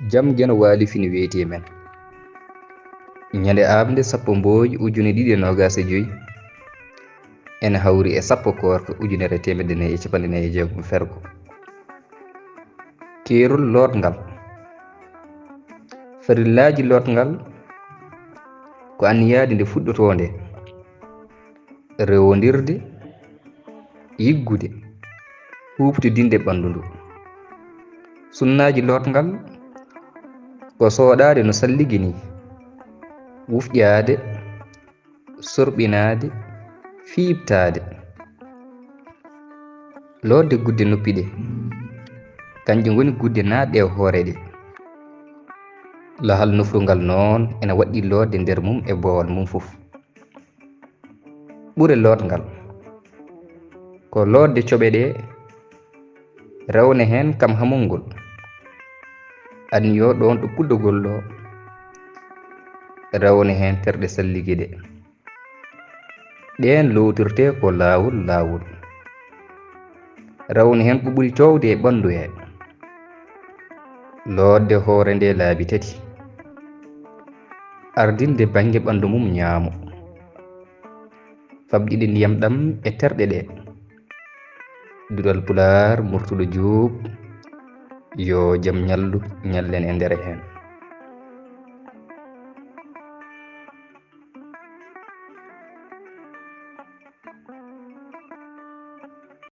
jam geno waali fini weeti men ñande aamde 10/2/2025 ene hawri e 10 koorka 1456 fergo keerol lotngal farillaaji lotngal ko anniyaade nde fuɗɗotonde rewondirde yiggude huuɓtidinde ɓanndu ndu sunnaaji lotngal ko sooɗaade no salligi ni wufƴaade sorɓinaade fiiɓtaade loodde gudde noppi ɗe kanƴe ngoni gudde naaɗɗe e hoore ɗe lahal nofrungal noon ene waɗɗi loodde nder mum e boowal mum fof ɓure lotngal ko loodde coɓe ɗe rewne heen kam hamolngol anniyo ɗon ɗo kuddogol ɗo rewne heen terɗe salligi ɗe ɗen lowtirte ko laawol rewne heen ɓuɓuri towde e ɓanndu he loodde hoore nde laabi tati ardinde baŋnge ɓanndu mum ñaamo famɗiɗe ndiyam ɗam e terɗe ɗe duɗal pulaar murtuɗo juub yo jam ñallu ñallen e ndere heen